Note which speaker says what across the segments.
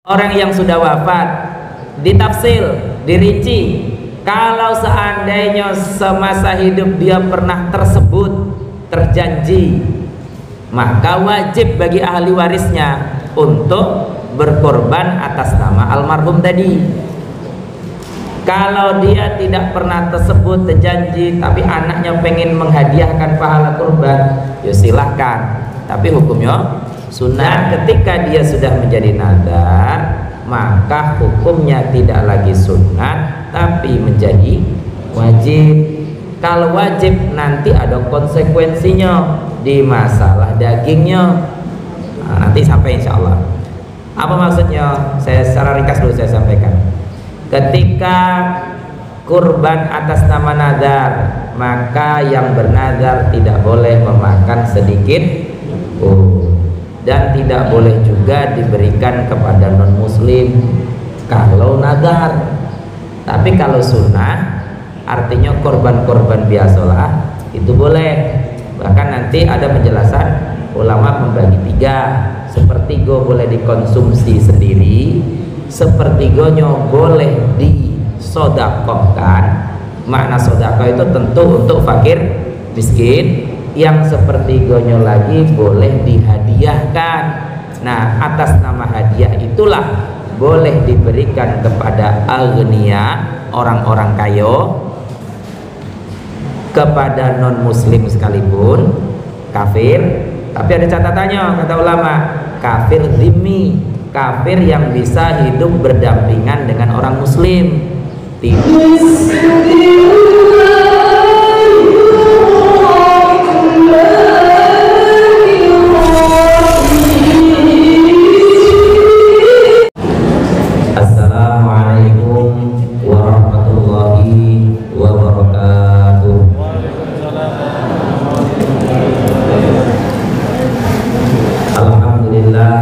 Speaker 1: Orang yang sudah wafat ditafsir, dirinci. Kalau seandainya semasa hidup dia pernah tersebut, terjanji, maka wajib bagi ahli warisnya untuk berkorban atas nama almarhum tadi. Kalau dia tidak pernah tersebut, terjanji, tapi anaknya pengen menghadiahkan pahala kurban, ya silahkan. Tapi hukumnya sunnah. Ketika dia sudah menjadi nadar, maka hukumnya tidak lagi sunnah tapi menjadi wajib. Kalau wajib nanti ada konsekuensinya di masalah dagingnya. Nanti sampai insya Allah. Apa maksudnya? Saya secara ringkas dulu saya sampaikan. Ketika kurban atas nama nadar, maka yang bernadar tidak boleh memakan sedikit dan tidak boleh juga diberikan kepada non muslim kalau nadar. Tapi kalau sunnah, artinya korban-korban biasalah, itu boleh. Bahkan nanti ada penjelasan ulama membagi tiga. Sepertiga boleh dikonsumsi sendiri, sepertiganya boleh disodakohkan. Makna sodakoh itu tentu untuk fakir miskin. Yang sepertiganya lagi boleh dihadiahkan. Nah, atas nama hadiah itulah boleh diberikan kepada agnia, orang-orang kaya, kepada non muslim sekalipun, kafir. Tapi ada catatannya, kata ulama, kafir zimmi, kafir yang bisa hidup berdampingan dengan orang muslim. Assalamualaikum warahmatullahi wabarakatuh. Alhamdulillah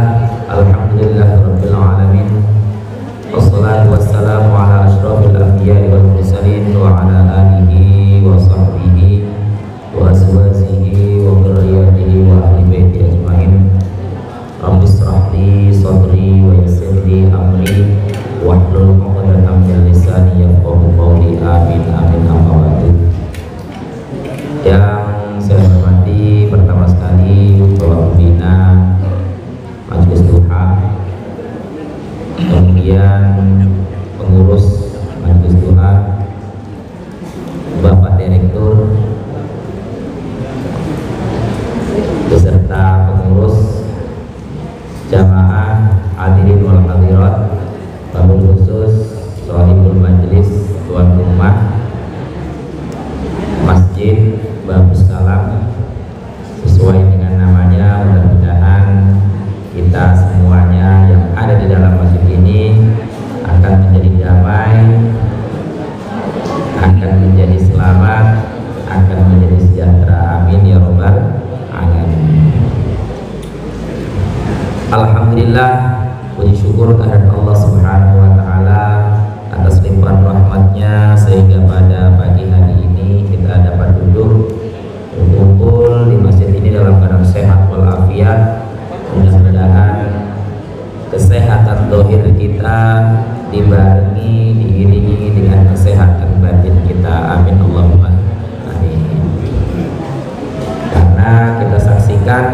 Speaker 1: rabbil alamin. Wassalatu wassalamu ala asyrafil anbiya'i wal mursalin wa ala alihi wa sahbihi wa azwajihi wa dzurriyyatihi wa ahli baiti ajmain. Rabbi shrah li sadri wa yassir li amri wahlul 'uqdatam min lisani yafqahu qawli. Amin amin amma ba'du. Yang saya hormati pertama sekali Bapak Pembina Majelis Duha, kemudian pengurus Majelis Duha, Bapak Direktur, beserta pengurus, jamaah hadirin wal hadirat, wabil khusus shahibul majelis, tuan rumah Masjid Babus Salam, sesuai dengan namanya. Mudah-mudahan kita semuanya yang ada di dalam masjid ini akan menjadi damai, akan menjadi selamat, akan menjadi sejahtera. Amin ya rabbal alamin. Alhamdulillah, puji syukur kehadirat Allah Subhanahu wa taala atas limpahan rahmatnya sehingga pada pagi hari ini kita dapat duduk berkumpul di masjid ini dalam keadaan sehat walafiat. Mudah-mudahan kesehatan zahir kita dibarengi, diiringi dengan kesehatan batin kita. Amin Allahumma amin. Karena kita saksikan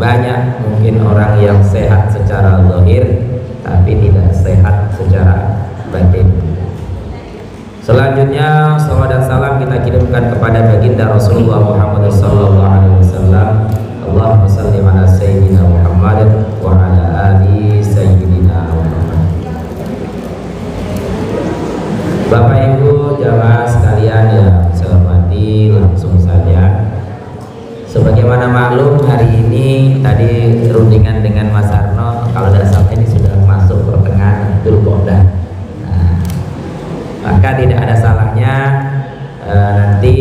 Speaker 1: banyak mungkin orang yang sehat secara zahir tapi tidak sehat secara batin. Selanjutnya salawat dan salam kita kirimkan kepada baginda Rasulullah Muhammad SAW. Allahumma salli ala sayyidina Muhammad wa ala ali sayyidina Muhammad. Bapak Ibu jamaah sekalian yang saya hormati, langsung saja. Sebagaimana maklum, hari ini tadi rundingan dengan Mas Arno, kalau tidak salah ini sudah masuk pertengahan Dzulqa'dah. Maka tidak ada salahnya nanti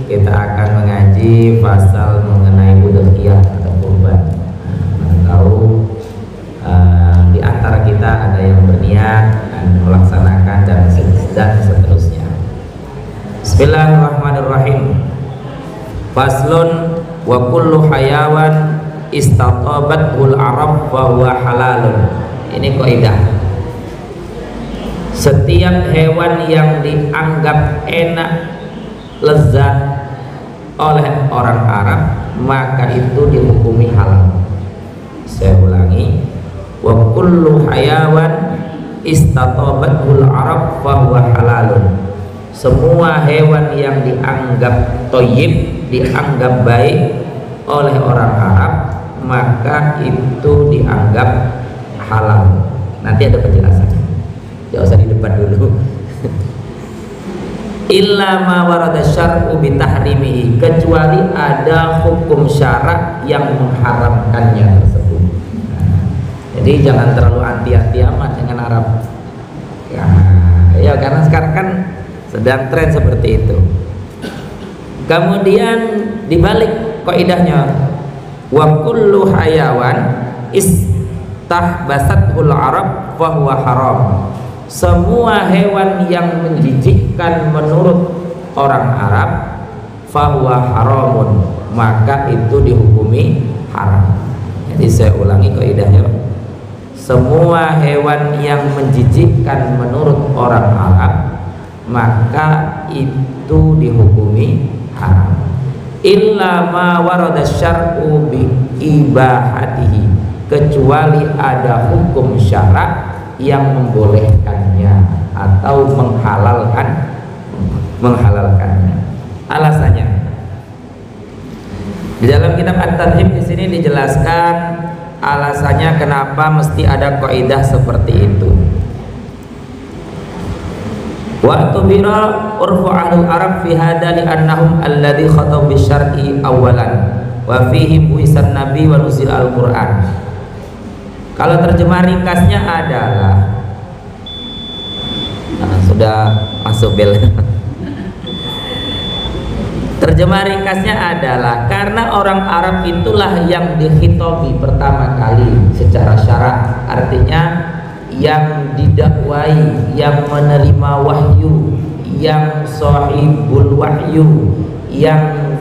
Speaker 1: kita akan mengaji pasal mengenai udhiyah atau kurban. Tahu di antara kita ada yang berniat dan melaksanakan dan seterusnya. Bismillahirrahmanirrahim. Faslun wa kullu hayawan istatabatul arab bahwa halalun. Ini kaidah. Setiap hewan yang dianggap enak, lezat oleh orang Arab, maka itu dihukumi halal. Saya ulangi, wa kullu hayawan istatabatul arab bahwa halalun. Semua hewan yang dianggap thayyib, dianggap baik oleh orang Arab, maka itu dianggap halal. Nanti ada penjelasannya, jangan usah di depan dulu. Illa ma warada syar'u bitahrimihi, kecuali ada hukum syarak yang mengharamkannya tersebut. Jadi jangan terlalu hati-hati amat dengan Arab. Ya karena sekarang kan sedang tren seperti itu. Kemudian dibalik kaidahnya, wa kullu hayawan istahbasatul arab fahuwa haram. Semua hewan yang menjijikkan menurut orang Arab fahuwa haramun, maka itu dihukumi haram. Jadi saya ulangi kaidahnya, semua hewan yang menjijikkan menurut orang Arab maka itu dihukumi haram. Illa ma warada syar'u bi ibahatihi, kecuali ada hukum syarak yang membolehkannya atau menghalalkannya. Alasannya di dalam kitab At-Tarhib di sini dijelaskan alasannya kenapa mesti ada kaidah seperti itu. Wa tubira urfu ahlul Arab fi hada li annahum alladhi khatab bisyar'i awalan wa fihi buisan nabi wa nuzil al-Qur'an. Kalau terjemah ringkasnya adalah sudah masuk bel. Terjemah ringkasnya adalah karena orang Arab itulah yang dikhitobi pertama kali secara syarak, artinya yang didakwai, yang menerima wahyu, yang sahibul wahyu, yang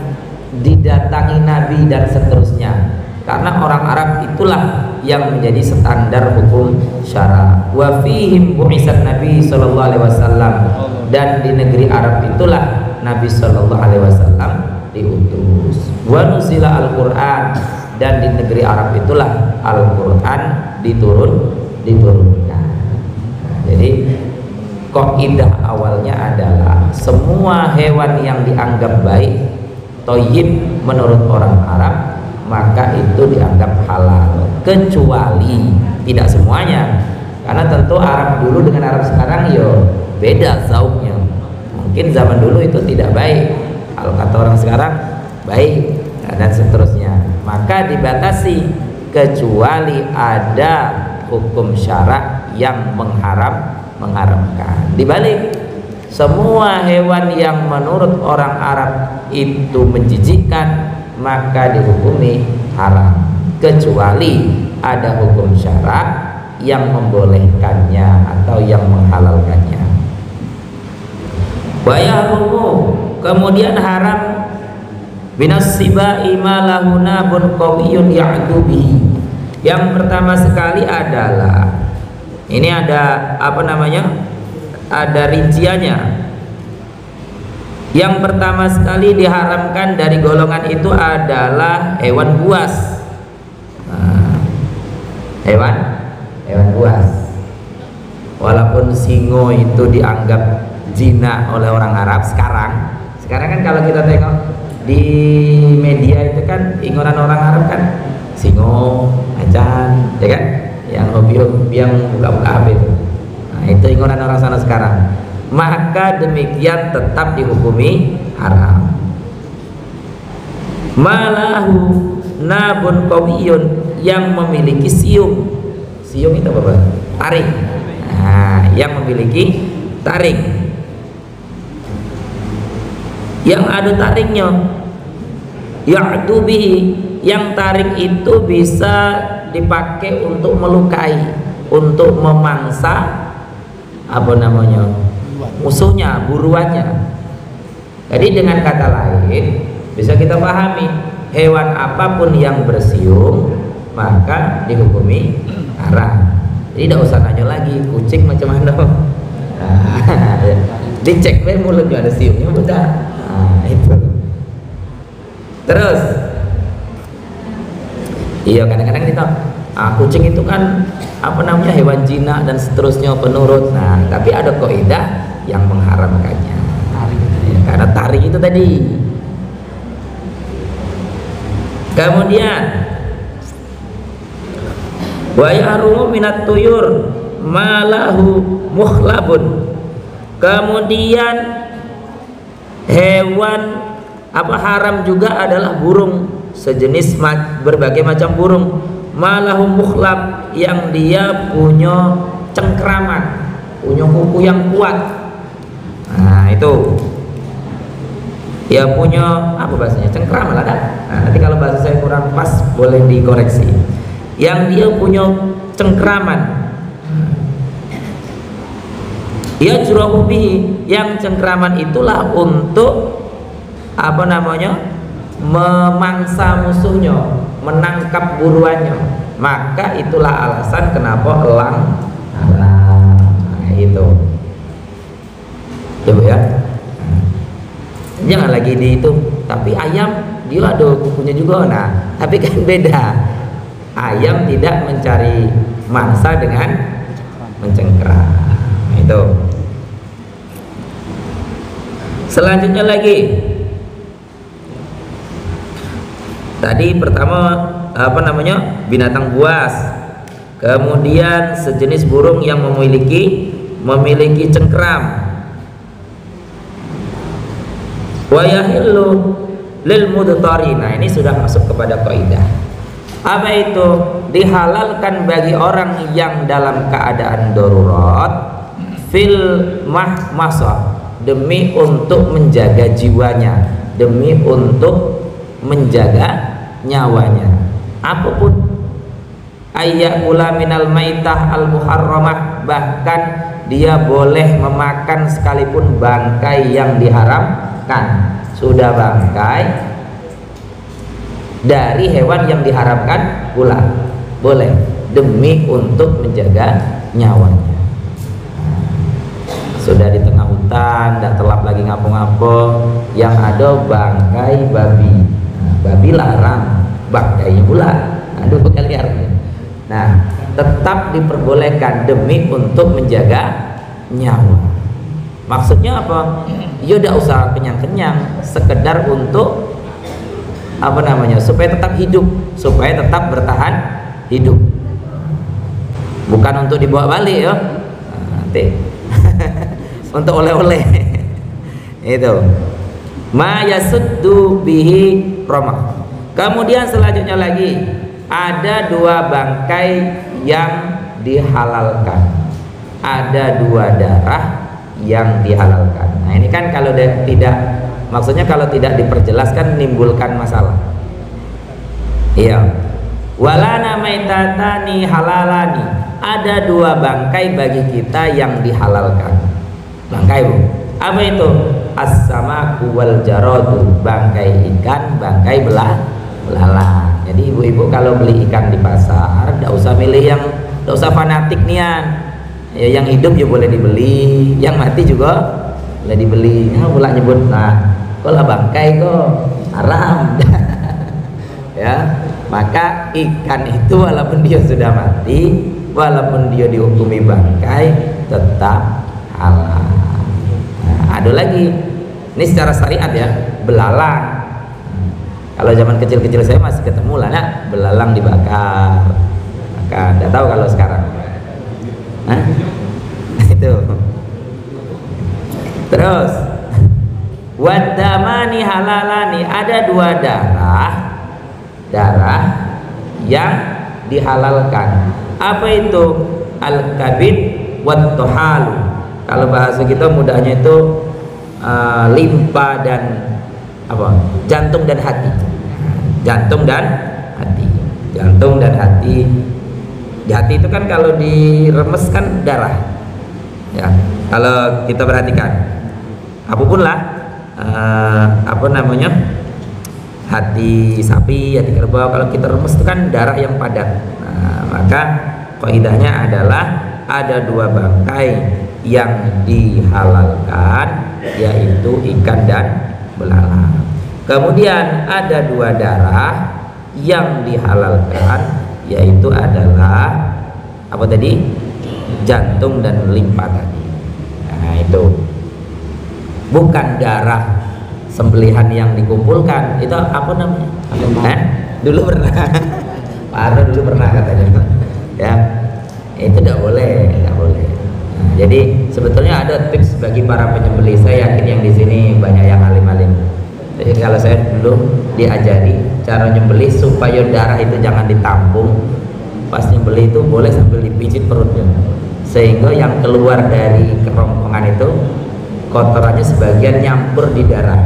Speaker 1: didatangi nabi dan seterusnya. Karena orang Arab itulah yang menjadi standar hukum syara. Wa fihim bu'isan Nabi sallallahu alaihi wasallam, dan di negeri Arab itulah Nabi sallallahu alaihi wasallam diutus. Wa nuzila al-Qur'an, dan di negeri Arab itulah Al-Qur'an diturunkan. Jadi kaidah awalnya adalah semua hewan yang dianggap baik, thayyib menurut orang Arab, maka itu dianggap halal, kecuali tidak semuanya. Karena tentu Arab dulu dengan Arab sekarang yo beda zauknya. Mungkin zaman dulu itu tidak baik, kalau kata orang sekarang baik, dan seterusnya. Maka dibatasi kecuali ada hukum syarak yang mengharamkan. Dibalik, semua hewan yang menurut orang Arab itu menjijikkan maka dihukumi haram, kecuali ada hukum syarak yang membolehkannya atau yang menghalalkannya. Bayahumu, kemudian haram binasibai malahuna bun qawiyun ya'dubi. Yang pertama sekali adalah, ini ada apa namanya, ada rinciannya. Yang pertama sekali diharamkan dari golongan itu adalah hewan buas. Hewan buas. Walaupun singo itu dianggap zina oleh orang Arab sekarang kan kalau kita tengok di media itu kan ingoran orang Arab kan singo, macan, ya kan? Yang hobi yang buka-buka HP itu. Nah, itu ingoran orang sana sekarang. Maka demikian tetap dihukumi haram. Malahu nabun qawiyun, yang memiliki siung. Siung itu apa? Taring. Nah, yang memiliki taring. Yang ada taringnya. Ya'dubihi, yang taring itu bisa dipakai untuk melukai, untuk memangsa apa namanya? Musuhnya, buruannya. Jadi dengan kata lain bisa kita pahami, hewan apapun yang bersiung maka dihukumi haram. Jadi tidak usah nanya lagi kucing macam mana. Nah, dicek be mulutnya ada siungnya udah. Nah, itu. Terus, iya kadang-kadang kita kucing itu kan apa namanya hewan jinak dan seterusnya penurut. Nah, tapi ada kaidah yang mengharamkannya. Karena taring itu tadi. Kemudian wa yahrumu minat tuyur malahu mukhlabun. Kemudian hewan apa haram juga adalah burung sejenis berbagai macam burung malahu mukhlab yang dia punya cengkraman, punya kuku yang kuat. Nah, itu ya punya apa bahasanya, cengkraman lah kan. Nah, nanti kalau bahasa saya kurang pas boleh dikoreksi. Yang dia punya cengkraman, ya jurahubihi, yang cengkraman itulah untuk apa namanya, memangsa musuhnya, menangkap buruannya. Maka itulah alasan kenapa elang haram. Nah, itu coba ya. Jangan lagi di itu. Tapi ayam dia ada kukunya juga. Nah, tapi kan beda. Ayam tidak mencari mangsa dengan mencengkram. Itu. Selanjutnya lagi. Tadi pertama apa namanya, binatang buas. Kemudian sejenis burung yang memiliki cengkram. Wa yahillu lil mudtari. Nah, ini sudah masuk kepada kaidah. Apa itu? Dihalalkan bagi orang yang dalam keadaan darurat fil mahmasah, demi untuk menjaga jiwanya, demi untuk menjaga nyawanya. Apapun ayyakula minal maitah al muharramah, bahkan dia boleh memakan sekalipun bangkai yang diharamkan. Sudah bangkai dari hewan yang diharamkan pula boleh, demi untuk menjaga nyawanya. Sudah di tengah hutan, tidak telap lagi ngapo-ngapo, yang ada bangkai babi. Nah, babi larang, bangkai pula ada bekal liar. Nah, tetap diperbolehkan demi untuk menjaga nyawa. Maksudnya apa? Ya tidak usah kenyang-kenyang, sekedar untuk apa namanya, supaya tetap hidup, supaya tetap bertahan hidup, bukan untuk dibawa balik ya. Nah, nanti untuk oleh-oleh. Itu ma yasuddu bihi ramah. Kemudian selanjutnya lagi ada dua bangkai yang dihalalkan, ada dua darah yang dihalalkan. Nah, ini kan kalau tidak, maksudnya kalau tidak diperjelaskan menimbulkan masalah. Iya. Walana maitatani halalani. Ada dua bangkai bagi kita yang dihalalkan. Bangkai, Bu. Apa itu? As-samaku wal jaradu. Bangkai ikan, bangkai belalang. Jadi ibu-ibu kalau beli ikan di pasar, tidak usah milih yang, tidak usah fanatik nian. Ya, yang hidup ya boleh dibeli, yang mati juga boleh dibeli. Ya, pula nyebut, nah, kalau bangkai kok haram. Ya, maka ikan itu walaupun dia sudah mati, walaupun dia dihukumi bangkai, tetap halal. Nah, ada lagi, ini secara syariat ya, belalang. Kalau zaman kecil-kecil saya masih ketemu lah, nak, belalang dibakar. Maka tidak tahu kalau sekarang. Hah? Itu. Terus wadamani halalani, ada dua darah yang dihalalkan. Apa itu? Al-kabid wat tohalu. Kalau bahasa kita mudahnya itu limpa dan apa? Jantung dan hati. Jantung dan hati. Jantung dan hati. Di hati itu kan kalau diremes kan darah. Ya, kalau kita perhatikan, apapun lah apa namanya, hati sapi, hati kerbau. Kalau kita remes itu kan darah yang padat. Nah, maka kaidahnya adalah ada dua bangkai yang dihalalkan, yaitu ikan dan belalang. Kemudian ada dua darah yang dihalalkan, yaitu adalah apa tadi? Jantung dan limpa tadi. Nah, itu bukan darah sembelihan yang dikumpulkan. Itu apa namanya? Dulu pernah Pak Arno dulu pernah katanya, ya itu tidak boleh, tidak boleh. Nah, jadi sebetulnya ada tips bagi para penyembelih. Saya yakin yang di sini banyak yang alim-alim. Jadi kalau saya dulu diajari cara nyembelih supaya darah itu jangan ditampung, pas nyembelih itu boleh sambil dipijit perutnya, sehingga yang keluar dari kerongkongan itu kotorannya sebagian nyampur di darah,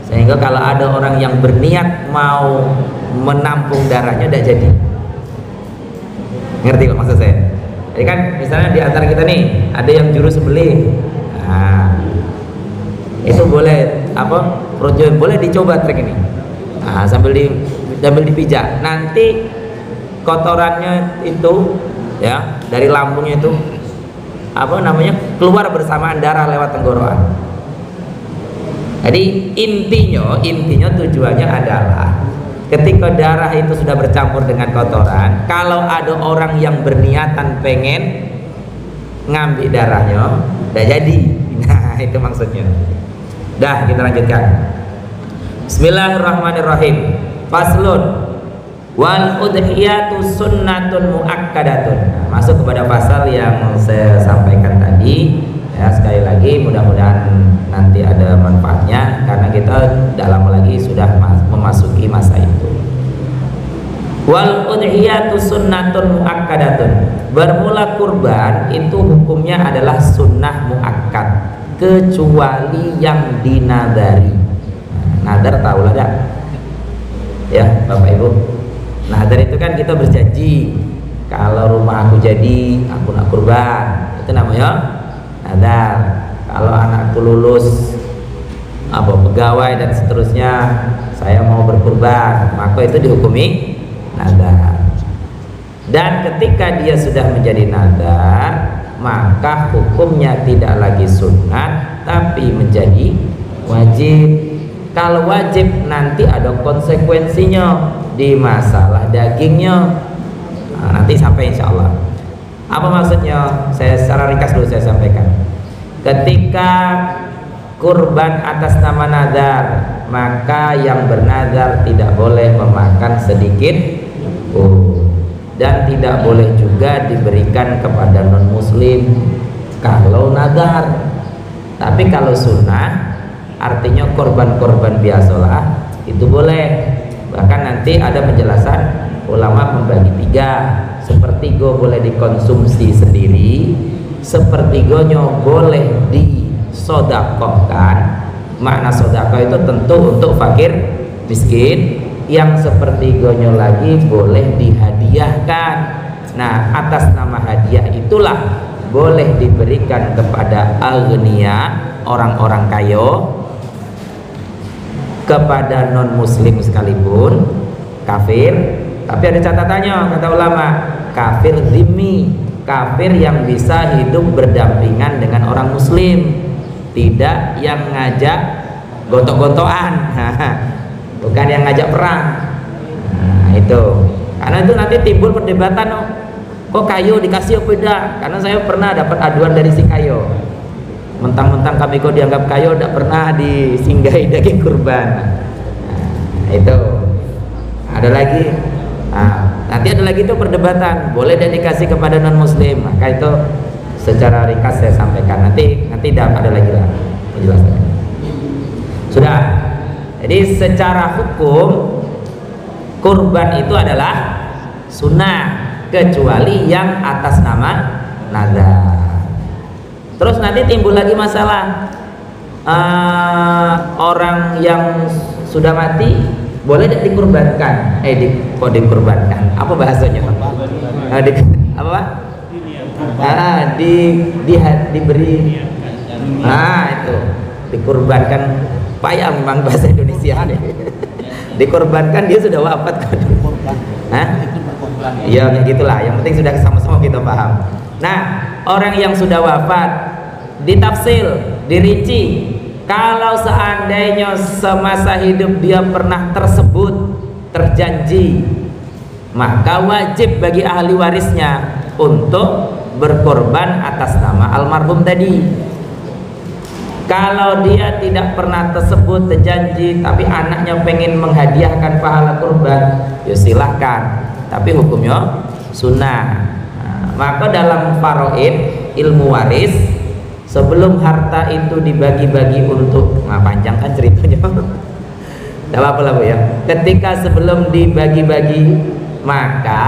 Speaker 1: sehingga kalau ada orang yang berniat mau menampung darahnya tidak jadi. Ngerti kok maksud saya? Jadi kan misalnya di antara kita nih ada yang juru sembelih, nah itu boleh apa? Boleh dicoba trik ini. Nah, sambil dipijak, nanti kotorannya itu ya dari lambungnya itu apa namanya keluar bersamaan darah lewat tenggorokan. Jadi intinya tujuannya adalah ketika darah itu sudah bercampur dengan kotoran, kalau ada orang yang berniatan pengen ngambil darahnya, udah jadi. Nah, itu maksudnya. Dah, kita lanjutkan. Bismillahirrahmanirrahim. Faslun wal udhiyatu sunnatun muakkadatun. Nah, masuk kepada pasal yang saya sampaikan tadi. Ya, sekali lagi mudah-mudahan nanti ada manfaatnya karena kita tidak lama lagi sudah memasuki masa itu. Wal udhiyatu sunnatun muakkadatun. Bermula kurban itu hukumnya adalah sunnah muakkad kecuali yang dinadari. Nah, nadar tahu lah dah. Ya, Bapak Ibu. Nadar itu kan kita berjanji kalau rumah aku jadi aku nak kurban. Itu namanya nadar. Kalau anakku lulus apa pegawai dan seterusnya saya mau berkurban, maka itu dihukumi nadar. Dan ketika dia sudah menjadi nadar, maka hukumnya tidak lagi sunat tapi menjadi wajib. Kalau wajib nanti ada konsekuensinya di masalah dagingnya. Nah, nanti sampai insya Allah. Apa maksudnya? Saya secara ringkas dulu saya sampaikan. Ketika kurban atas nama nadar, maka yang bernadar tidak boleh memakan sedikit dan tidak boleh juga diberikan kepada non muslim kalau nadar. Tapi kalau sunnah, artinya korban-korban biasalah, itu boleh. Bahkan nanti ada penjelasan ulama membagi tiga. Sepertiga boleh dikonsumsi sendiri, sepertiganya boleh disodakohkan. Makna sodakoh itu tentu untuk fakir miskin. Yang sepertiganya lagi boleh dihadiahkan. Nah, atas nama hadiah itulah boleh diberikan kepada agniya, orang-orang kaya, kepada non muslim sekalipun, kafir. Tapi ada catatannya, kata ulama, kafir zimmi, kafir yang bisa hidup berdampingan dengan orang muslim, tidak yang ngajak gontok-gontokan, bukan yang ngajak perang. Nah, itu karena itu nanti timbul perdebatan, kok kayo dikasih apa tidak? Karena saya pernah dapat aduan dari si kayo, mentang-mentang kami kok dianggap kayo tidak pernah disinggahi daging kurban. Nah, itu ada lagi. Nah, nanti ada lagi itu perdebatan, boleh dan dikasih kepada non muslim. Maka itu secara ringkas saya sampaikan. Nanti ada lagi lah penjelasannya. Sudah. Jadi secara hukum kurban itu adalah sunnah kecuali yang atas nama nazar. Terus nanti timbul lagi masalah orang yang sudah mati boleh tidak dikurbankan? Kok dikurbankan? Apa bahasanya? Diberi. Nah, itu dikurbankan. Payah memang bahasa Indonesia nih. Dikorbankan, dia sudah wafat kan? Hah? Iya kayak gitulah. Yang penting sudah sama-sama kita paham. Nah, orang yang sudah wafat ditafsir, dirinci. Kalau seandainya semasa hidup dia pernah tersebut terjanji, maka wajib bagi ahli warisnya untuk berkorban atas nama almarhum tadi. Kalau dia tidak pernah tersebut terjanji, tapi anaknya pengen menghadiahkan pahala kurban, ya silahkan. Tapi hukumnya sunnah. Nah, maka dalam faraid, ilmu waris, sebelum harta itu dibagi-bagi untuk, nah panjang kan ceritanya. Tidak apa-apa lah Bu ya. Ketika sebelum dibagi-bagi, maka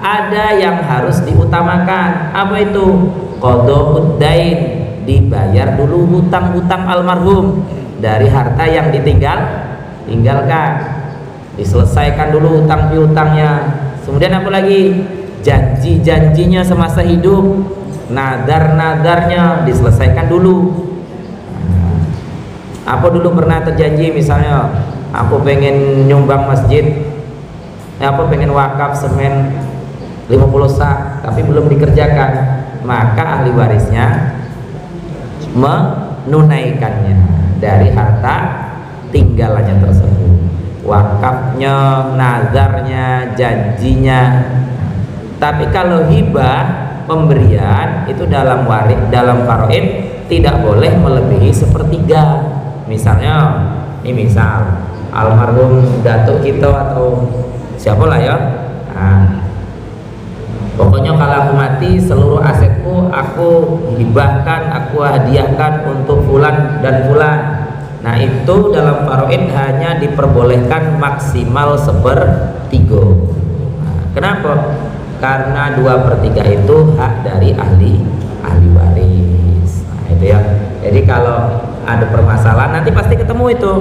Speaker 1: ada yang harus diutamakan. Apa itu? Qada'ud dain, dibayar dulu hutang-hutang almarhum dari harta yang tinggalkan, diselesaikan dulu hutang piutangnya. Kemudian apa lagi? Janji-janjinya semasa hidup, nadar-nadarnya diselesaikan dulu. Apa dulu pernah terjanji, misalnya aku pengen nyumbang masjid, aku pengen wakaf semen 50 sak, tapi belum dikerjakan, maka ahli warisnya menunaikannya dari harta tinggalannya tersebut, wakafnya, nazarnya, janjinya. Tapi kalau hibah, pemberian itu dalam waris, dalam faraid tidak boleh melebihi sepertiga. Misalnya, ini misal almarhum datuk kita atau siapa lah ya, nah, pokoknya kalau aku mati seluruh asetku aku hibahkan, aku hadiahkan untuk fulan dan fulan. Nah itu dalam faraid hanya diperbolehkan maksimal 1/3. Nah, kenapa? Karena 2/3 itu hak dari ahli waris. Nah itu ya. Jadi kalau ada permasalahan nanti pasti ketemu itu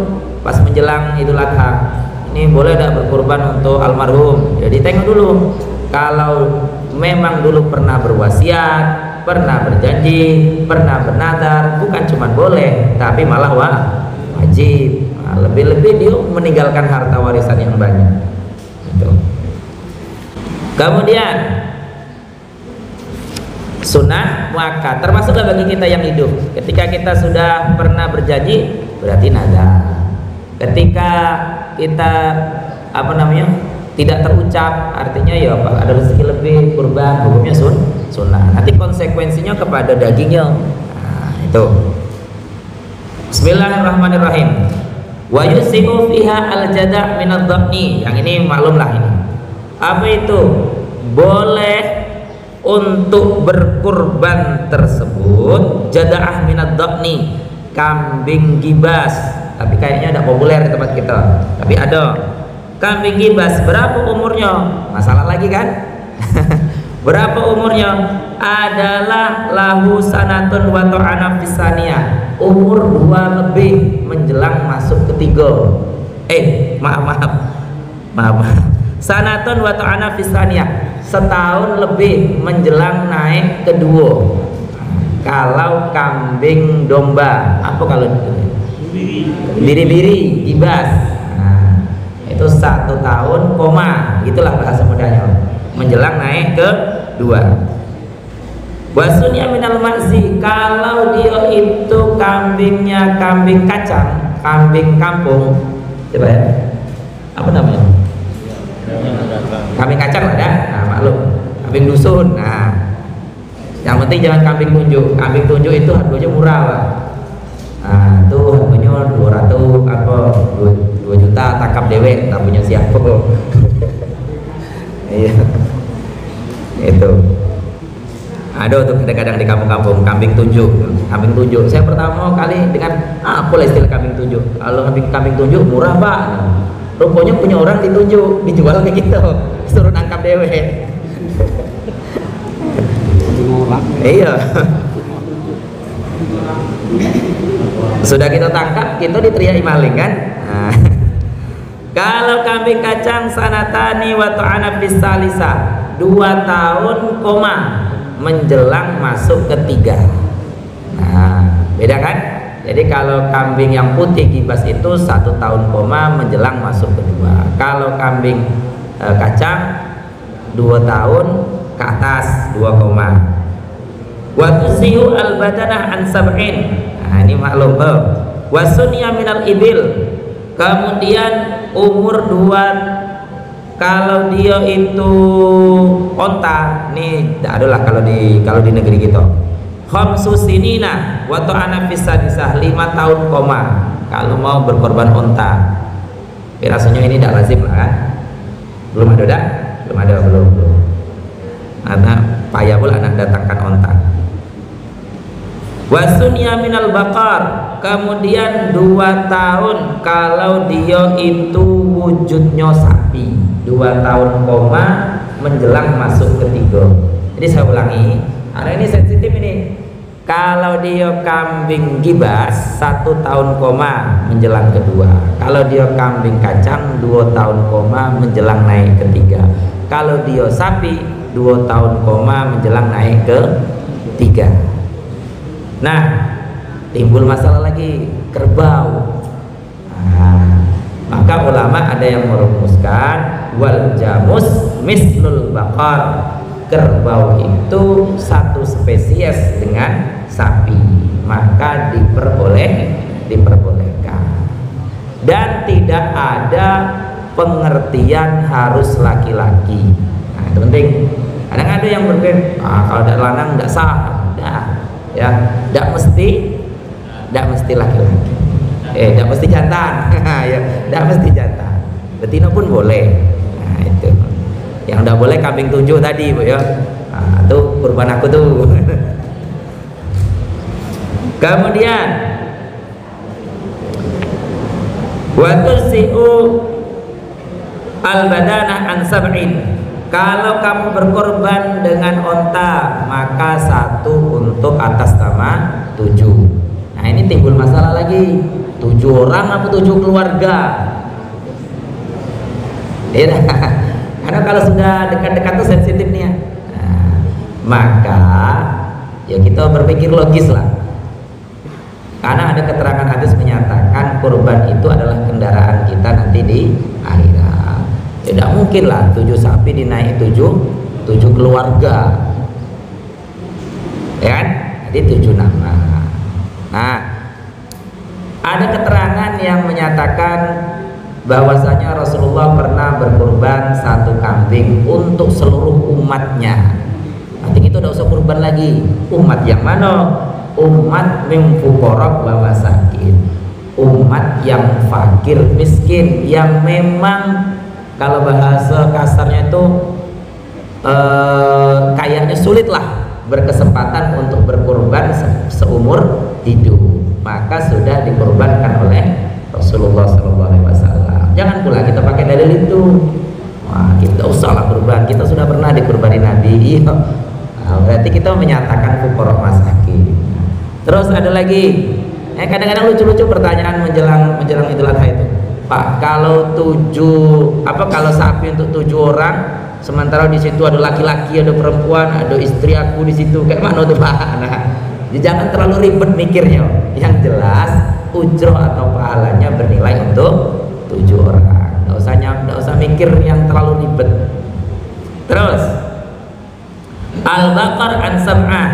Speaker 1: pas menjelang Idul Adha. Ini boleh tidak berkorban untuk almarhum? Jadi tengok dulu. Kalau memang dulu pernah berwasiat, pernah berjanji, pernah bernadar, bukan cuma boleh, tapi malah wajib. Nah, lebih-lebih dia meninggalkan harta warisan yang banyak. Gitu. Kemudian sunnah muakkad, termasuklah bagi kita yang hidup. Ketika kita sudah pernah berjanji, berarti nadar. Ketika kita tidak terucap, artinya ya apa, ada rezeki lebih, kurban, hukumnya sunnah. Nanti konsekuensinya kepada dagingnya. Nah, itu. Bismillahirrahmanirrahim. Wa yusibu fiha al-jada' min ad-dhani. Yang ini maklumlah ini. Apa itu? Boleh untuk berkurban tersebut jada'ah min ad-dhani, kambing gibas. Tapi kayaknya tidak populer di tempat kita. Tapi ada kambing gibas. Berapa umurnya? Masalah lagi kan? Berapa umurnya? Adalah lahu sanatun wa ta'ana fisania, umur 2 lebih menjelang masuk ketiga. Maaf. Sanatun wa ta'ana fisania, setahun lebih menjelang naik kedua. Kalau kambing domba, apa kalau biri-biri gibas, nah, itu 1 tahun koma, itulah bahasa mudanya, menjelang naik ke 2. Wasunya minal ma'zi, kalau dia itu kambingnya kambing kacang, kambing kampung, coba ya, apa namanya? Kambing kacang ada, nah maklum, kambing dusun. Nah, yang penting jangan kambing tunjuk. Kambing tunjuk itu harganya murah lah. Nah, itu harganya 2 juta tangkap dewek, tak punya siapa. Iya. Itu. Ada tuh kadang-kadang di kampung-kampung kambing tunjuk. Kambing tunjuk. Saya pertama kali dengan apa istilah kambing tunjuk? Kalau kambing tunjuk murah, Pak. Rupanya punya orang ditunjuk, dijual kayak gitu. Suruh nangkap dewek. Iya. Sudah kita tangkap, kita diteriaki maling kan? Nah. Kalau kambing kacang sanatani wa ta'ana bisalisa, 2 tahun koma menjelang masuk ketiga. Nah, beda kan? Jadi kalau kambing yang putih gibas itu 1 tahun koma menjelang masuk kedua. Kalau kambing kacang 2 tahun ke atas 2 koma. Wa tusiu al badanah an sab'in. Nah, ini maklum. Wa sunya minal ibil. Kemudian umur 2, kalau dia itu onta, nih adalah kalau di negeri kita. Khamsu sinina wa ta'ana fisadisah 5 tahun koma kalau mau berkorban onta. Tapi rasanya ini tidak lazim lah kan? Belum ada. Anak payah pula anak datangkan onta. Wasunya minal bakar, kemudian 2 tahun kalau dia itu wujudnya sapi, 2 tahun koma menjelang masuk ketiga. Jadi saya ulangi, karena ini sensitif ini. Kalau dia kambing gibas 1 tahun koma menjelang kedua. Kalau dia kambing kacang 2 tahun koma menjelang naik ketiga. Kalau dia sapi 2 tahun koma menjelang naik ke 3. Nah, timbul masalah lagi kerbau. Nah, maka ulama ada yang merumuskan wal jamus mislul bakar. Kerbau itu satu spesies dengan sapi, maka diperbolehkan. Dan tidak ada pengertian harus laki-laki. Nah, itu penting. Kadang ada yang berpikir, kalau ada lanang tidak sah. Ya, tidak mesti laki-laki. Tidak mesti jantan. Ya, tidak mesti jantan. Betina pun boleh. Nah, itu. Yang tidak boleh kambing 7 tadi, Bu ya. Nah, itu kurban aku tuh. Kemudian wa tusi'u al-badanah an sab'in. Kalau kamu berkorban dengan onta, maka 1 untuk atas nama 7. Nah, ini timbul masalah lagi. 7 orang apa 7 keluarga? Ya, karena kalau sudah dekat-dekat tuh sensitif nih ya. Nah, maka ya kita berpikir logis lah. Karena ada keterangan hadis menyatakan kurban itu adalah kendaraan kita nanti di akhirat. Tidak mungkin lah 7 sapi dinaik 7 keluarga, ya kan? Jadi 7 nama. Nah, ada keterangan yang menyatakan bahwasanya Rasulullah pernah berkurban 1 kambing untuk seluruh umatnya. Nanti kita udah usah kurban lagi. Umat yang mana? Umat min fuqara wa masakin. Umat yang fakir miskin, yang memang kalau bahasa kasarnya itu kayaknya sulit lah berkesempatan untuk berkurban seumur hidup, maka sudah dikurbankan oleh Rasulullah SAW. Jangan pula kita pakai dalil itu. Wah, kita usahlah kurban, kita sudah pernah dikurbani Nabi. Nah, berarti kita menyatakan fuqara masakin. Terus ada lagi, kadang-kadang lucu-lucu pertanyaan menjelang Idul Adha itu. Pak, kalau kalau sapi untuk 7 orang, sementara di situ ada laki-laki, ada perempuan, ada istri aku di situ, kayak mana tuh Pak? Nah, jangan terlalu ribet mikirnya. Yang jelas ujroh atau pahalanya bernilai untuk 7 orang. Nggak usah mikir yang terlalu ribet. Terus al-baqar an sab'ah.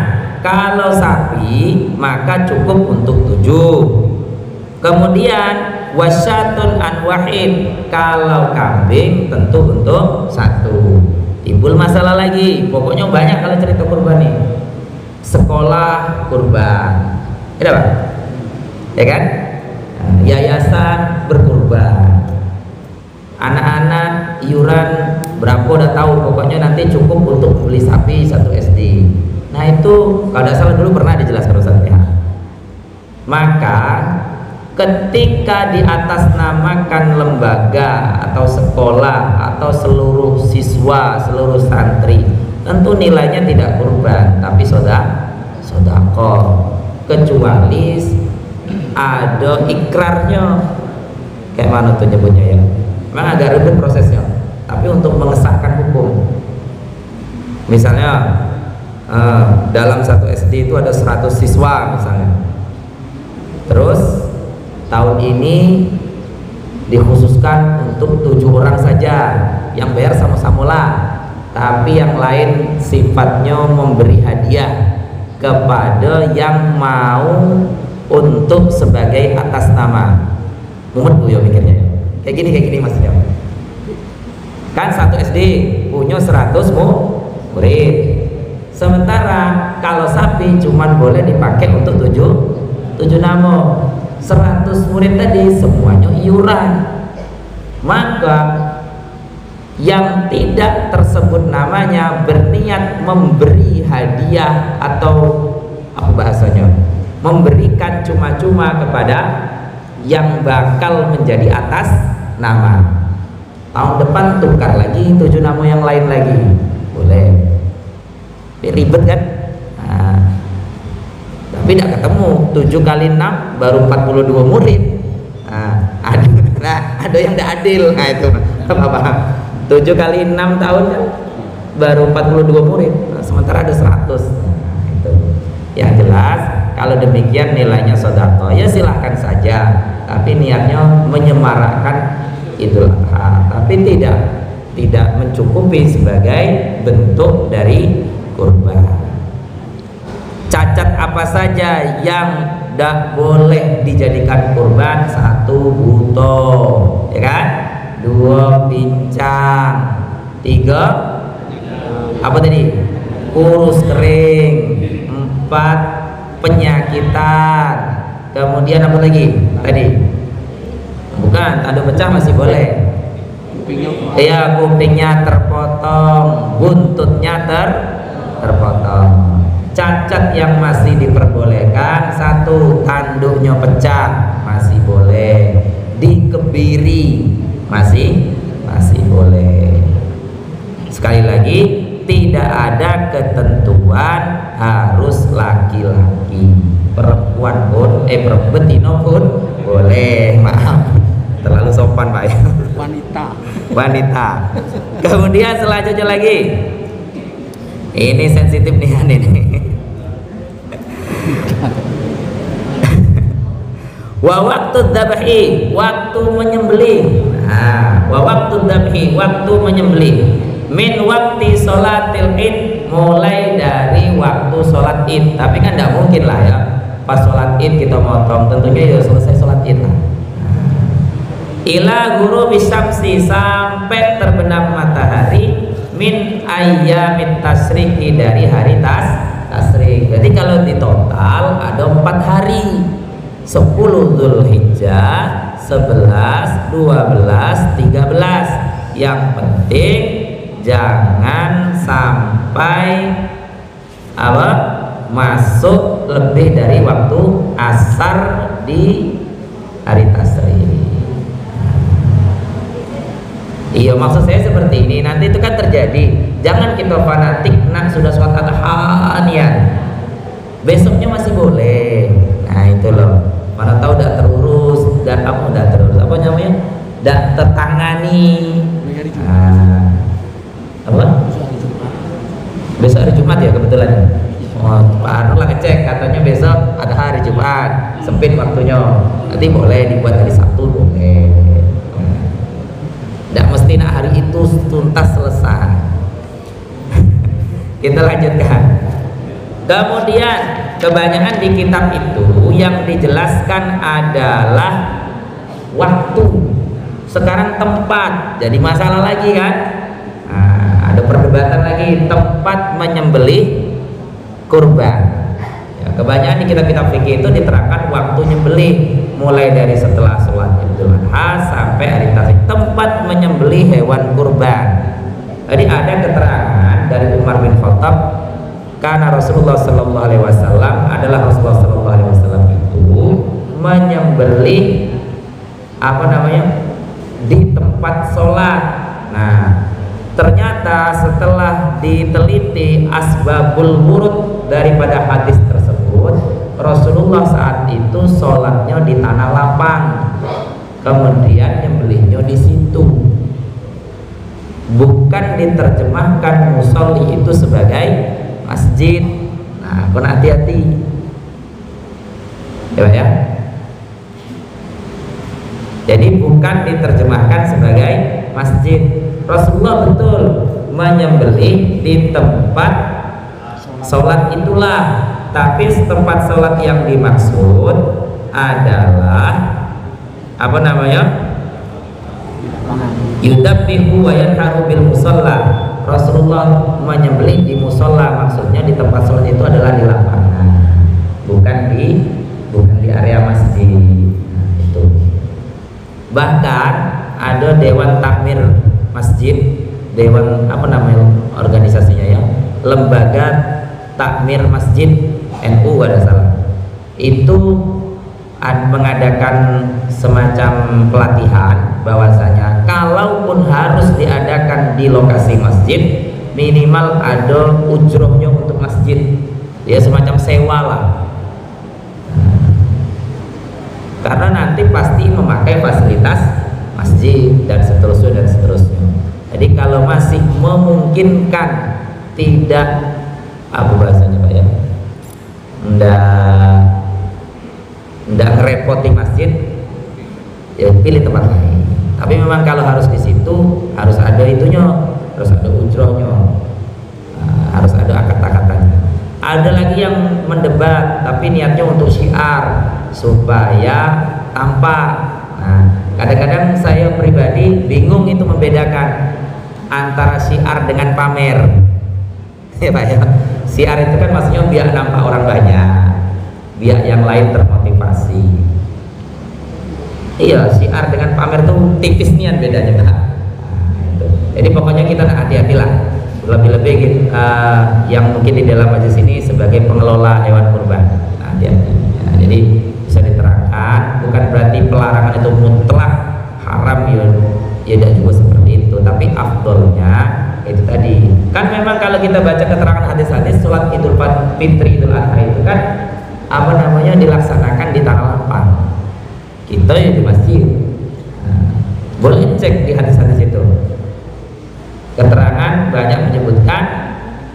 Speaker 1: Kalau sapi maka cukup untuk 7. Kemudian wasyatun an wahid. Kalau kambing tentu untuk 1. Timbul masalah lagi. Pokoknya banyak kalau cerita kurban nih. Sekolah kurban, ada Pak? Ya kan? Yayasan berkurban. Anak-anak iuran berapa udah tahu. Pokoknya nanti cukup untuk beli sapi 1 SD. Nah itu kalau tidak salah dulu pernah dijelaskan Ustaz ya. Maka ketika di atas namakan lembaga atau sekolah atau seluruh siswa, seluruh santri, tentu nilainya tidak kurban tapi sodaqah, kecuali ada ikrarnya. Kayak mana tuh nyebutnya ya? Memang agak ribet prosesnya, tapi untuk mengesahkan hukum. Misalnya dalam 1 SD itu ada 100 siswa misalnya. Terus tahun ini dikhususkan untuk 7 orang saja, yang bayar sama-sama lah, tapi yang lain sifatnya memberi hadiah kepada yang mau untuk sebagai atas nama. Mumet bu ya mikirnya kayak gini Mas Jam. Kan satu SD punya 100 murid, sementara kalau sapi cuman boleh dipakai untuk 7 nama. 100 murid tadi semuanya iuran, maka yang tidak tersebut namanya berniat memberi hadiah atau apa bahasanya, memberikan cuma-cuma kepada yang bakal menjadi atas nama. Tahun depan tukar lagi 7 nama yang lain lagi, boleh. Ribet kan? Nah, tapi tidak ketemu. 7 kali 6 baru 42 murid. Ada yang tidak adil. Nah itu apa? 7 kali 6 tahun kan baru 42 murid. Nah, sementara ada 100. Nah, itu. Yang jelas kalau demikian nilainya sedekah ya silahkan saja, tapi niatnya menyemarakkan Idul Adha, tapi tidak mencukupi sebagai bentuk dari kurban. Cacat apa saja yang tidak boleh dijadikan kurban? 1 buto, ya kan? 2 pincang, 3 apa tadi? Kurus kering, 4 penyakitan, kemudian apa lagi tadi? Bukan, tanda pecah masih boleh. Iya, kupingnya terpotong, buntutnya terpotong. Cacat yang masih diperbolehkan: 1 tanduknya pecah masih boleh, dikebiri masih boleh. Sekali lagi, tidak ada ketentuan harus laki-laki, perempuan pun betina pun boleh. Maaf, terlalu sopan Pak. Wanita. Kemudian selanjutnya lagi, ini sensitif nih ini. Wa waktu dzabhi, waktu menyembelih. Nah, wa waktu dzabhi, waktu menyembelih. Min waktu sholatil id, mulai dari waktu sholat id. Tapi kan tidak mungkin lah ya pas sholat id kita motong, tentunya ya selesai sholat id lah. Ila ghurubi syamsi, sampai terbenam matahari, min ayyamit tasriki, dari hari tasrik. Jadi kalau di total ada 4 hari, 10 Dzulhijjah, 11, 12, 13. Yang penting jangan sampai masuk lebih dari waktu asar di hari tasrik. Iya, maksud saya seperti ini. Nanti itu kan terjadi, jangan kita fanatik nak sudah sholat adha niat, besoknya masih boleh. Nah itu loh, mana tahu tidak terurus, apa namanya, tidak tertangani. Nah, apa? Besok hari Jumat ya kebetulan. Pak Arno lah ngecek, katanya besok ada hari Jumat, sempit waktunya. Nanti boleh dibuat hari Sabtu, boleh. Tidak mesti nak hari itu tuntas selesai. Kita lanjutkan. Kemudian kebanyakan di kitab itu yang dijelaskan adalah waktu. Sekarang tempat jadi masalah lagi kan. Nah, ada perdebatan lagi tempat menyembelih kurban. Ya, kebanyakan di kitab-kitab fikih itu diterangkan waktu nyembelih mulai dari setelah sholat Idul Adha sampai hari tasrik, tempat menyembelih hewan kurban. Jadi ada keterangan dari Umar bin Khattab, karena Rasulullah Sallallahu Alaihi Wasallam itu menyembelih di tempat sholat. Nah, ternyata setelah diteliti asbabul wurud daripada hadis tersebut, Rasulullah saat itu sholatnya di tanah lapang, kemudian nyembelihnya di situ, bukan diterjemahkan musolli itu sebagai masjid. Nah, kau hati-hati ya Pak ya. Jadi bukan diterjemahkan sebagai masjid. Rasulullah betul menyembelih di tempat sholat itulah, tapi tempat sholat yang dimaksud adalah apa namanya? Yudabbihu wa yanharu bil musalla. Rasulullah menyembelih di musalla, maksudnya di tempat sholat itu adalah di lapangan, bukan di area masjid. Nah, itu. Bahkan ada dewan takmir masjid, dewan apa namanya organisasinya ya, lembaga takmir masjid NU ada salah, itu mengadakan semacam pelatihan bahwasanya kalaupun harus diadakan di lokasi masjid, minimal ada ujrohnya untuk masjid, ya semacam sewa lah, karena nanti pasti memakai fasilitas masjid dan seterusnya. Jadi kalau masih memungkinkan, tidak apa bahasanya Pak ya, nggak ngerepoti masjid, ya pilih tempat lain. Tapi memang kalau harus di situ harus ada itunya, harus ada ujrohnya, harus ada akad-akatannya. Ada lagi yang mendebat tapi niatnya untuk syiar supaya tampak. Nah, kadang-kadang saya pribadi bingung itu membedakan antara syiar dengan pamer. Ya Pak ya, syiar itu kan maksudnya biar nampak orang banyak, biar yang lain termotivasi. Iya, syiar dengan pamer tuh tipis nian bedanya Pak. Nah, itu. Jadi pokoknya kita hati-hatilah. Lebih-lebih yang mungkin di dalam majelis ini sebagai pengelola hewan kurban, nah, hati-hati. Nah, jadi bisa diterangkan, bukan berarti pelarangan itu mutlak haram ya tidak juga seperti itu, tapi afdolnya itu tadi. Kan memang kalau kita baca keterangan hadis-hadis sholat Idul Fitri, Idul Adha itu kan apa namanya dilaksanakan di tanah lapang, kita ya di masjid. Nah, boleh cek di hadis-hadis itu. Keterangan banyak menyebutkan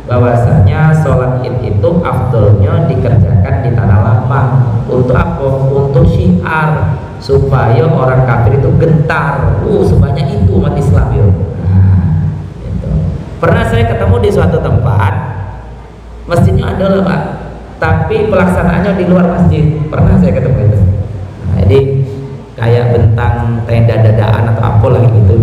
Speaker 1: bahwasanya sholat id itu afdolnya dikerjakan di tanah lapang. Untuk apa? Untuk syiar, supaya orang kafir itu gentar. Sebanyak itu umat Islam ya. Nah, gitu. Pernah saya ketemu di suatu tempat, masjidnya ada loh Pak, tapi pelaksanaannya di luar masjid. Pernah saya ketemu itu. Nah, jadi kayak bentang tenda dadaan atau apa lagi gitu.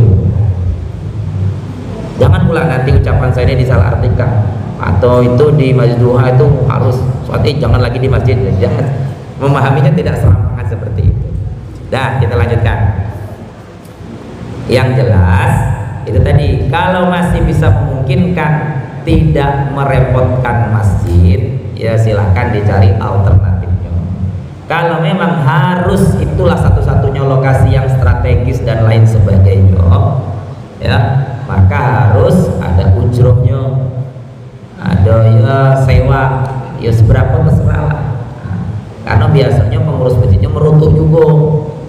Speaker 1: Jangan pula nanti ucapan saya ini disalahartikan, atau itu di Masjid Duha itu harus sholat id, jangan lagi di masjid. Jangan, memahaminya tidak serampangan seperti itu. Dah, kita lanjutkan. Yang jelas itu tadi, kalau masih bisa memungkinkan tidak merepotkan masjid, ya silahkan dicari alternatifnya. Kalau memang harus itulah satu-satunya lokasi yang strategis dan lain sebagainya, ya maka harus ada ujrohnya, ada ya sewa, ya seberapa terserah lah. Nah, karena biasanya pengurus masjidnya meruntuh juga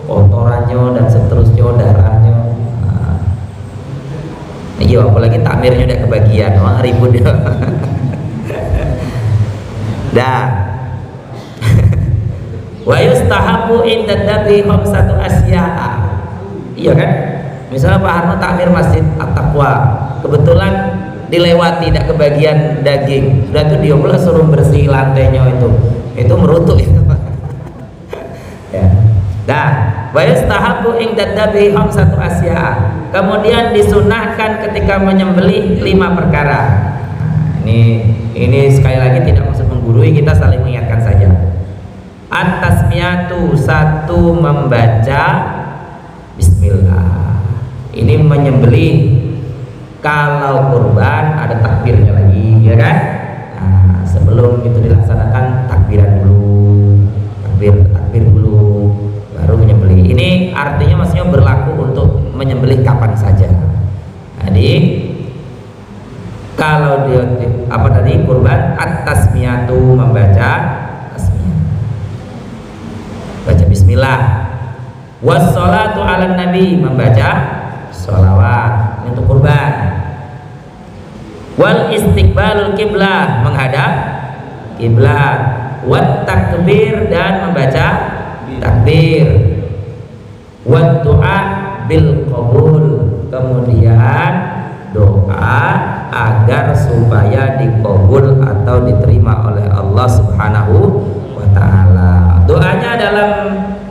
Speaker 1: kotorannya dan seterusnya, darahnya. Nah, iya apalagi takmirnya udah kebagian, wah ribut ya. Dah. Wa yustahabu inda dabi khamsatu asya'a. Iya kan? Misalnya Pak Harno takmir masjid At-Taqwa, kebetulan dilewati tidak kebagian daging, sudah tuh dia pula suruh bersih lantainya itu meruntuh itu. Ya. Dah, wa yastahabu inda dabi khamsatu asya. Kemudian disunahkan ketika menyembelih 5 perkara. Nah, ini sekali lagi tidak maksud menggurui, kita saling mengingatkan saja. At-tasmiyatu, 1 membaca bismillah. Ini menyembelih, kalau kurban ada takbirnya lagi, ya kan? Nah, sebelum itu dilaksanakan takbiran dulu, takbir dulu, baru menyembelih. Ini artinya maksudnya berlaku untuk menyembelih kapan saja. Jadi kalau dia apa tadi kurban, at-tasmiyatu membaca tasmiyah, baca bismillah. Wassalatu ala nabi membaca sholawat untuk kurban. Wal istiqbalul kiblah menghadap kiblat. Wat takbir dan membaca takbir. wa du'a bil qabul, kemudian doa agar supaya dikabul atau diterima oleh Allah Subhanahu wa taala. Doanya dalam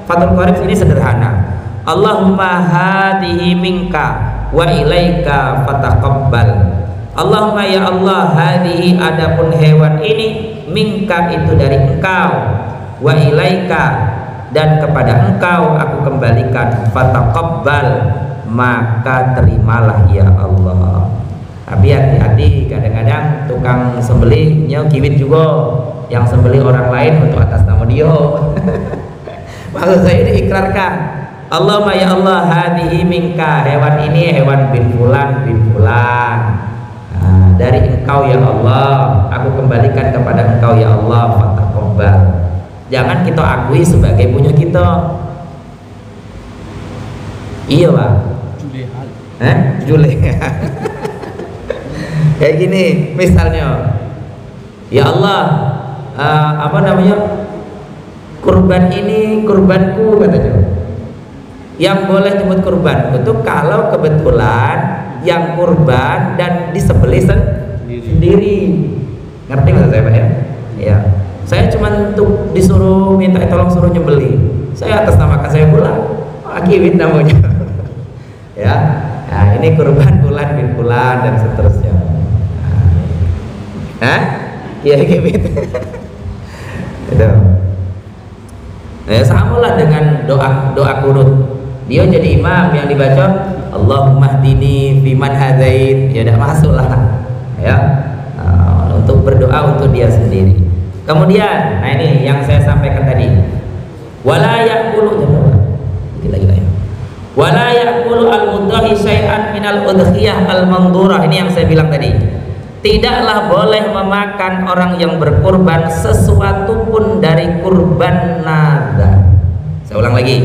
Speaker 1: Fathul Qorib ini sederhana. Allahumma hadihi minka wa ilaika fataqabbal. Allahumma ya Allah, hadihi adapun hewan ini, minka itu dari engkau, wa ilaika dan kepada engkau aku kembalikan, fataqabbal maka terimalah ya Allah. Tapi hati-hati, kadang-kadang tukang sembelih nyo kiwit juga yang sembelih orang lain untuk atas nama dia. Maksud saya diikrarkan, Allahumma ya Allah, hadihi minka, hewan ini hewan bin fulan bin fulan, dari engkau ya Allah, aku kembalikan kepada engkau ya Allah, fataqabbal. Jangan kita akui sebagai punya kita. Iya Pak. Juleha. Kayak gini misalnya, ya Allah, apa namanya, kurban ini kurbanku katanya. Yang boleh nyebut kurbanku itu kalau kebetulan yang kurban dan disembelih sendiri. Ngerti nggak saya Pak ya? Ya. Saya cuma untuk disuruh minta tolong suruh nyembelih. Saya atas namakan saya pula. Akiwit namanya. Ya. Nah, ini kurban bulan bin bulan dan seterusnya. Hah? Iya akiwit. Itu. Nah, samalah dengan doa kunut. Dia jadi imam yang dibaca Allahumma hdini fiman hadait, ya tidak masuk lah ya, untuk berdoa untuk dia sendiri. Kemudian, nah ini yang saya sampaikan tadi, wala yaqulu, wala yaqulu al-mudhi syai'an minal udhiyah al-mandurah. Ini yang saya bilang tadi, tidaklah boleh memakan orang yang berkurban sesuatu pun dari kurban nada. Saya ulang lagi,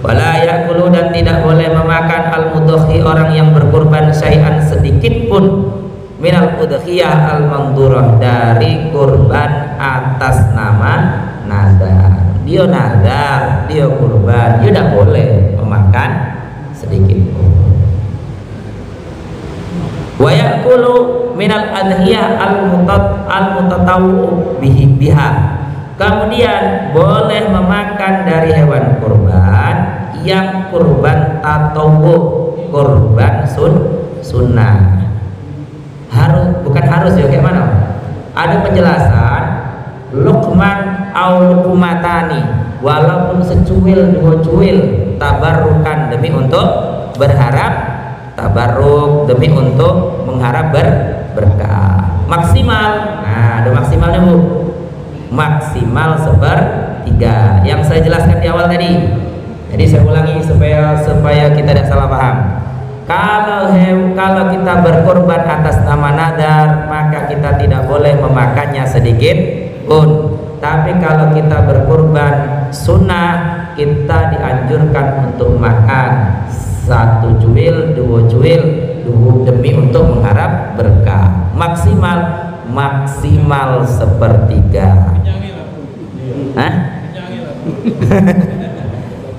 Speaker 1: wala yaqulu, dan tidak boleh memakan al-mudhi orang yang berkurban syai'an sedikit pun minal udhiyah al-mandurah, dari kurban atas nama nadar. Dia nadar, dia kurban, dia tidak boleh memakan sedikit pun. Wa yaqulu minal adhiyah al-mutatawu biha, kemudian boleh memakan dari hewan kurban yang kurban tatawu, kurban sunnah. Bukan harus ya, kayak mana? Ada penjelasan luqman au luqmatani, walaupun secuil dua cuil, tabarrukan demi untuk berharap tabarruk, demi untuk mengharap berkah. Maksimal, nah ada maksimalnya Bu, maksimal 1/3 yang saya jelaskan di awal tadi. Jadi saya ulangi supaya kita tidak salah paham. Kalau kita berkorban atas nama nadar, maka kita tidak boleh memakannya sedikit pun. Tapi kalau kita berkorban sunnah, kita dianjurkan untuk makan 1 cuil, 2 cuil demi untuk mengharap berkah. Maksimal 1/3. Hah?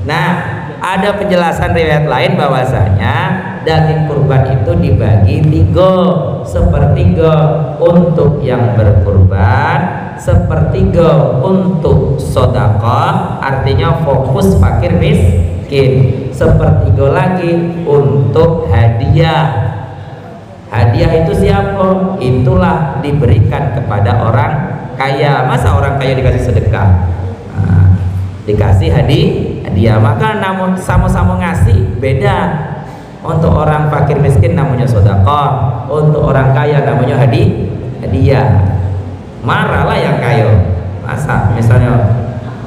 Speaker 1: Nah, ada penjelasan riwayat lain bahwasanya daging kurban itu dibagi 3, 1/3 untuk yang berkurban, 1/3 untuk sedekah, artinya fokus fakir miskin, 1/3 lagi untuk hadiah. Hadiah itu siapa? Itulah diberikan kepada orang kaya. Masa orang kaya dikasih sedekah? Nah, dikasih hadiah, maka namun sama-sama ngasih beda. Untuk orang fakir miskin namanya sedekah, untuk orang kaya namanya hadiah. Marahlah yang kaya. Masa misalnya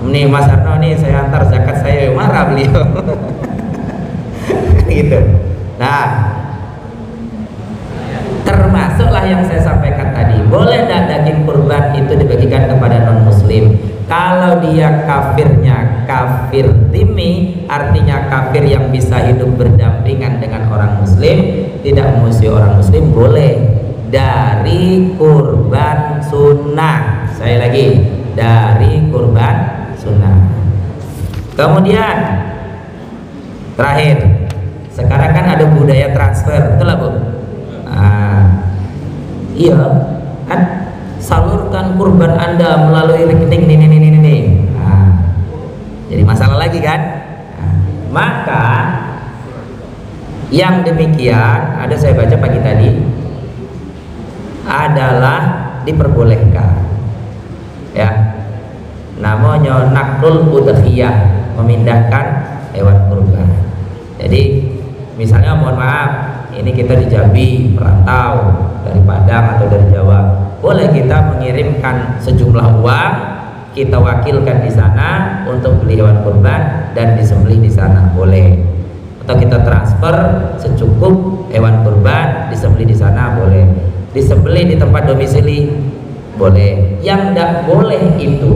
Speaker 1: nih Mas Arno nih, saya antar zakat saya, marah beliau. Gitu. Nah, termasuklah yang saya sampaikan tadi, boleh tidak daging kurban itu dibagikan kepada non muslim kalau dia kafirnya kafir dhimmi, artinya kafir yang bisa hidup berdampingan dengan orang muslim, tidak memusuhi orang muslim, boleh dari kurban sunnah. Saya lagi, dari kurban sunnah. Kemudian Terakhir, sekarang kan ada budaya transfer, betul lah Bu? Iya, kan salurkan kurban Anda melalui rekening ini. Jadi masalah lagi kan? Maka yang demikian ada saya baca pagi tadi adalah diperbolehkan, ya, namanya naklul udhiyah, memindahkan hewan kurban. Jadi misalnya mohon maaf, ini kita di Jambi merantau dari Padang atau dari Jawa, boleh kita mengirimkan sejumlah uang, kita wakilkan di sana untuk beli hewan kurban dan disembelih di sana, boleh. Atau kita transfer secukup hewan kurban, disembelih di sana, boleh. Disembelih di tempat domisili, boleh. Yang tidak boleh itu,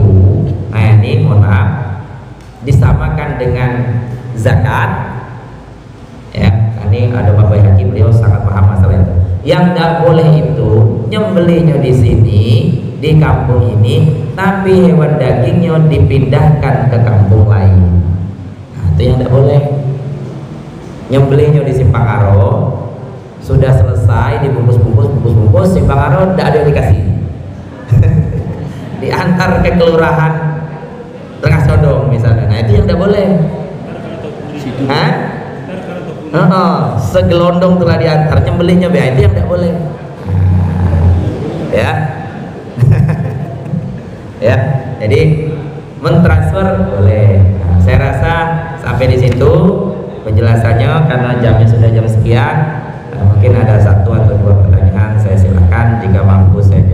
Speaker 1: nah ini mohon maaf, disamakan dengan zakat. Ya, ini ada Bapak Hakim, beliau sangat paham masalah itu. Yang tidak boleh itu nyembelihnya di sini, di kampung ini, tapi hewan dagingnya dipindahkan ke kampung lain. Nah, itu yang tidak boleh. Nyembelihnya di Simpang Aro, sudah selesai dibungkus, Simpang Aro tidak ada yang dikasih. Diantar ke kelurahan Tengah Sodong misalnya. Nah, itu yang tidak boleh. Hah? Segelondong telah diantar, nyembelihnya itu yang tidak boleh. Ya. Ya, jadi mentransfer boleh. Nah, saya rasa sampai di situ penjelasannya, karena jamnya sudah jam sekian. Mungkin ada satu atau dua pertanyaan, saya silakan, jika mampu saya